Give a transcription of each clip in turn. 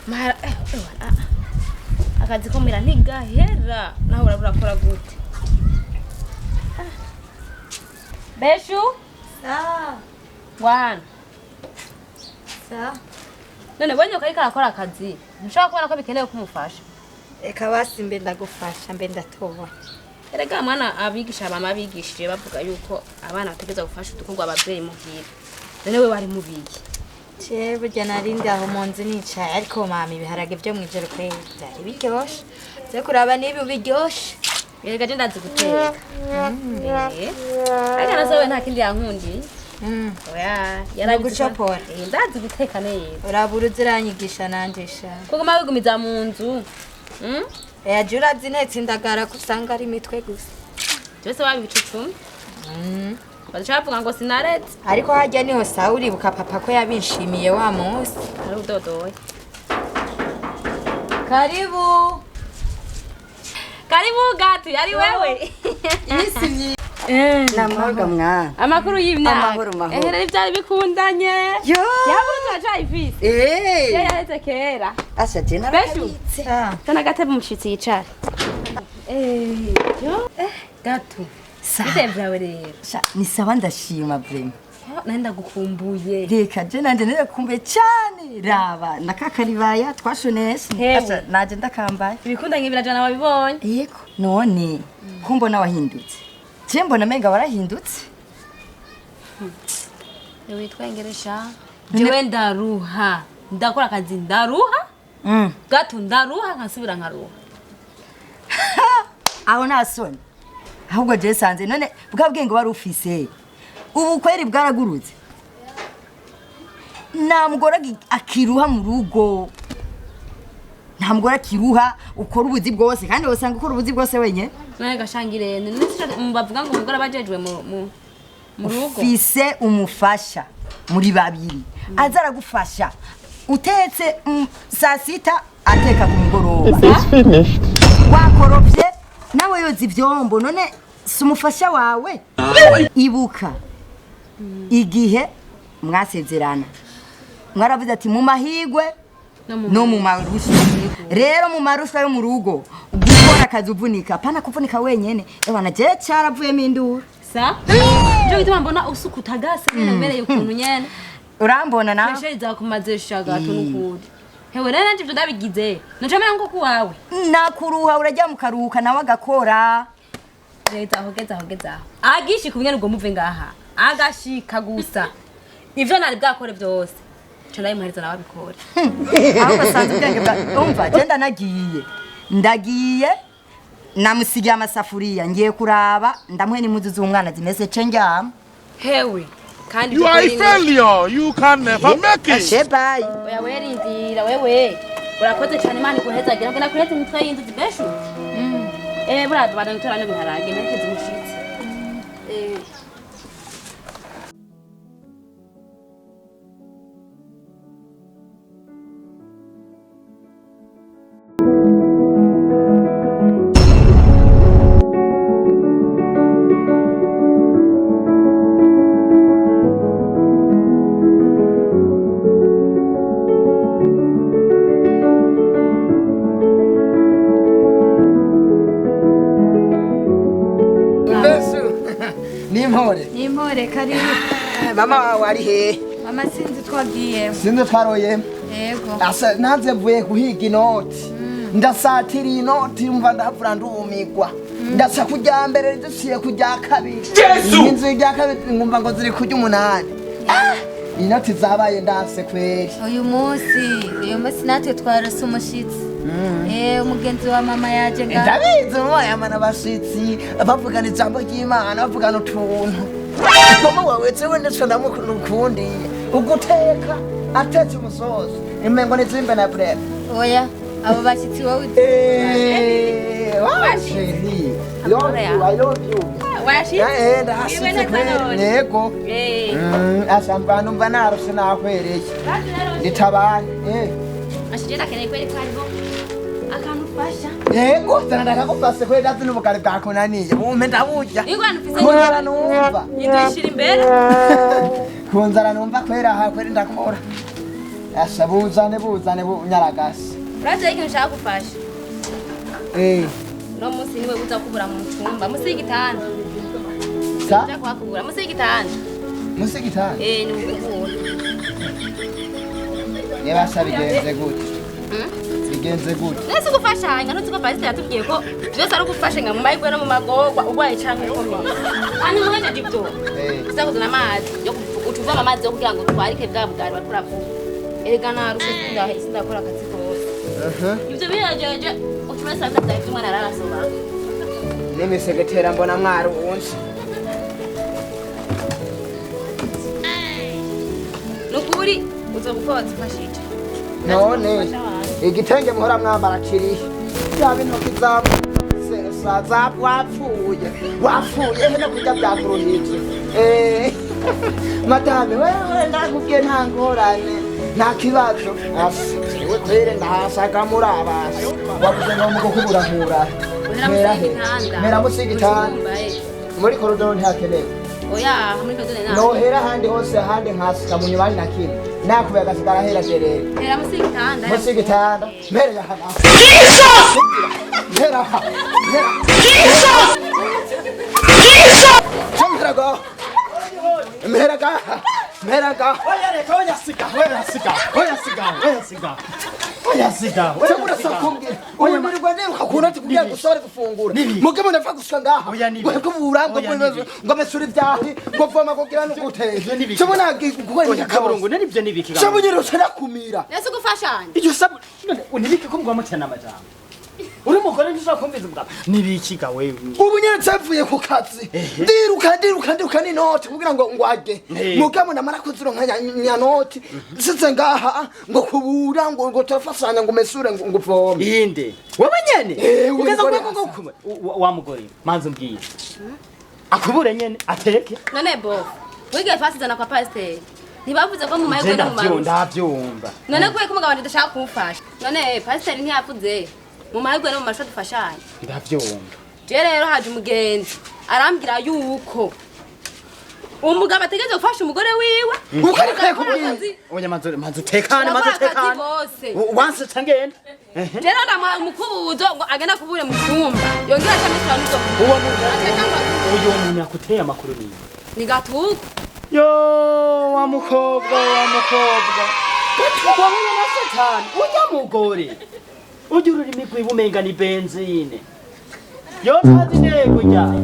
Mara akazi ko mira ntigahera naho urakora gute Beshu Wana none wenye ukariko arakora akazi nshobora kubona ko bikenewe kumufasha eka basi mbe ndagufasha mbe ndatoba erega mwana abigisha bama bigishije bavuga yuko abana bategeza gufasha udukorwa abavyeyi muhira none we wari mubiki burya narindi aho munzi nicaye ariko mama ibiharage byo mwijoro kwe byari biryoshe ze kuraba nibi biryoshe erega je ndazi guteka ariko nazowe nta kindi yankundi oya yaragucopora ndazi guteka neza urabura uziranyigisha nanje sha kuguma wigumiza mu nzu jura zinetse indagara kusanga ari imitwe gusa byose wabicucuma bazavuga ngo sinaretse ariko hajya niho Sauli buka papa ko yabinshimiye wa munsi ari udodoye karibu gatu yari wewe isi namahoro mwa amakuru y'imyaka amahoro rero byari bikundanye yo yabuze ajayivise yaretse kera asha jena bakitse tana gatebe umushitsi yicara yo gatu bitevyawe rero sha ni sawa ndashima vrema nanda gukumbuye reka je nanje nerakumbuye cyane raba nakakaribaya twashoneshe asha naje ndakambaye ibikundanye birajana wabibonye yego none kumbona wahindutse je mbona menga warahindutse witwengeresha jewe ndaruha ndakora akazi ndaruha gato ndaruha nkasubira nkaruha aho nasoni ahubwo je sanze none bwa bwenge wari ufise ubu kweri bwaragurutse nta mugore akiruha mu rugo nta mugore akiruha ukora ubuzi bwose kandi wasanga ukora ubuzi bwose wenye none gashangirene bavuga ngo umugore abajejwe mu rugo ufise umufasha muri babiri azara gufasha utetse saa sita ateka ku mugoroba wakorovye nawe yoza ivyombo none si umufasha wawe ibuka igihe mwasezerana mwaravuze ati mu mahigwe no mu marusha rero mu marusha yo mu rugo gukora akazi uvunika pana kuvunika wenyene ebana je caravuyemo induru sa je bituma mbona usukuta gase mbere y'ukuntu nyene urambona na feshe za kumazesha gato n'ukuri hewe rero nanje byo dabigize nacamera ngo kuwawe nakuruha urajya mu karuhuka nawe agakora leta hogeza agishi kubyene ngo muve ngaha agashika gusa ivyo nari bwakore byose cyo muheriza nawe abikore aho basanze ubwenge umva genda ndagiye namusigiye amasafuriya ngiye kuraba ndamuhe n'impuzu z'umwana zimeze cenjama hewe kandi you are a failure you can never make it shebai oya werindira wewe urakoze cyane imana ikuhezagira ngo nakuretse imitwe y'inzu zibeshu burada badantora no biharage merekeze umushitsi Nimore karibu mama wawe ari he mama sinzi twagiye sinzi twaroye yego asa nanze vuye kuhiga inoti ndasatira inoti umva ndavura ndumigwa ndasa kujya mbere dusiye kujya kabiri inzu ijya kabiri ngumva ngo ziri kujya umunani inoti zabaye ndase kweri uyu munsi natwe twarose umushitsi umugenzi wa mama yaje ngaho ndabizi mama yamana bashitsi bavugana ijambo ry'Imana bavugana utuntu mama wawe tsewe ndetse ndamukundi uguteka atetse umusozo imengo nizimbe na bread oya abo bashitsi wowe washiri I love you washitsi yego asamba numva narose nakwereye nditabane ashije keneye kweri kwaribo akantu fasha yego tanandaka kufase kweri dazi n'ubugari bwakunaniye bume ndaburya ingwana ufise kunzara numva yidwishira imbere kunzara numva kweri aha kweri ndakora Asha buzane bunyaragasi. uraje ikintu ushaka gufasha no musi niwe uza kubura mu cyumba musi y'igitanda Sa? uza kuhakubura musi y'igitanda Musi gitanda. ni ukubura Yebasha bigenze gute? Bigenze gute? nese gufashanya ntuzi pasiteri yatubwiye ko byose ari ugufashanya mu mahirwe no mu magorwa urwaye cyangwa ukomeye hano muhejeje ibyo uza kuzana amazi yo utuvama amazi yo kugira ngo twarike bwa bugari bakora vuba erega narushe sindakora akazi kose ibyo birajeje utumese abitavyaye by'umwana ararasoba N'imisegetera mbona mwari uwunsi. nukuri uza gukora zifashije None igitenge muhora mwambara kirihe? Yaba intoki zawe sesa wapfuye hene kurya byakuruhije. Madame wewe ndakubwiye nta ngorane nta kibazo. We kwere ndahashaka muri abasi. Wabuze ngo mugo kuburahura. Mera musi igitanda. Muri koridoro ntakeneye. oya muri kadone na Nohera handi hose handi nkasika mu nyubani na kimwe. Nakubaye gasigara hera gerere. era musi igitanda Musi igitanda. Mbere ya hana. Mbera ha. Mbera. Mbera. Cyangwa sakumbye. Oya muri Rwanda ukakuna tukubya gusore gufungura. Mugabo ndafa gusa ngaha. Ngo burango bw'ezo ngo mesuri byahi ngo voma kugira n'uguteza. Cyabona gukora Oya kaburungu nibyo nibiki. Cyabonyero cyarakumira. nese gufashanya Iryo sabu unibiki ko mugwa mutana amajambo. Uri mugore nishaka kumviza mbwa. Nibiki ga wewe. Ubu nyene cyapfuye ku kazi. Ndiruka ni note kugira ngo ngwage. Mugabo namara kuzironka nyanoti. Size ngaha ngo kubura ngo tafasanya ngo mesure ngo voma. Inde. Wowe nyene. Ugeza umugore ko wa mugore manzo mbwiye. Akubure nyene ateke. none bo wige fasizana kwa pasiteri ntibavuze ko mu mahirwe no mu marushwa Ndavyumva. none kuye ko umugabo ndashaka kumufasha none pasiteri ntiyavuze mu mahirwe no mu marushwa dufashanye Ndavyumva. je rero haje umugenzi arambwira yuko umugabo ategereje gufasha umugore wiwe Uko ari kwe kubwira. Oya manzo tekane Wanse tangenda. rero ndamuha umukubuzo ngo agenda kubure mu cyumba yongera akamutwara n'uzo Uyo muntu yakuteye amakuru ni. ni gatuko Yo wa mukobwa. Wahuye na satani. Unya mugore. Ujya ururimi rw'ibumenga ni benzine. Yo tazi ntego ryayo.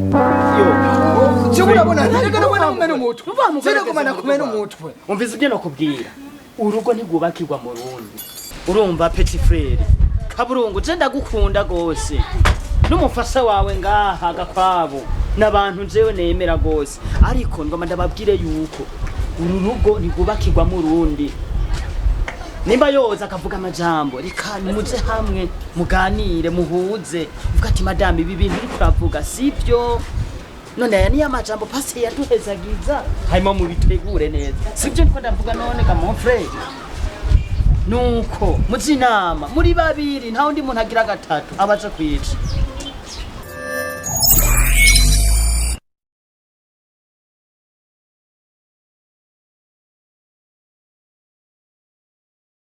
Yo. Cyabona bona ntaga nabona kumena umutwe. Zero kumena kumena umutwe. Umvize ibyo nakubwira. Urugo ntigubakirwa mu rundi. Urumva petit frère. Kaburungu je ndagukunda gose. N'umufasha wawe ngaha gakwabo. Nabantu jewe nemera gose. Ariko ngoma ndababwire yuko uru rugo ntigubakirwa mu rundi. Nimba yoza akavuga amajambo reka nimuje hamwe muganire muhuze uvuga ati madame ibi bintu uri kuravuga sibyo none aya niyo amajambo pasi yaduhezagiza hanyuma mubitegure neza sibyo niko ndavuga none ga mon frère nuko muzi inama muri babiri nta undi muntu agira gatatu abaje kwica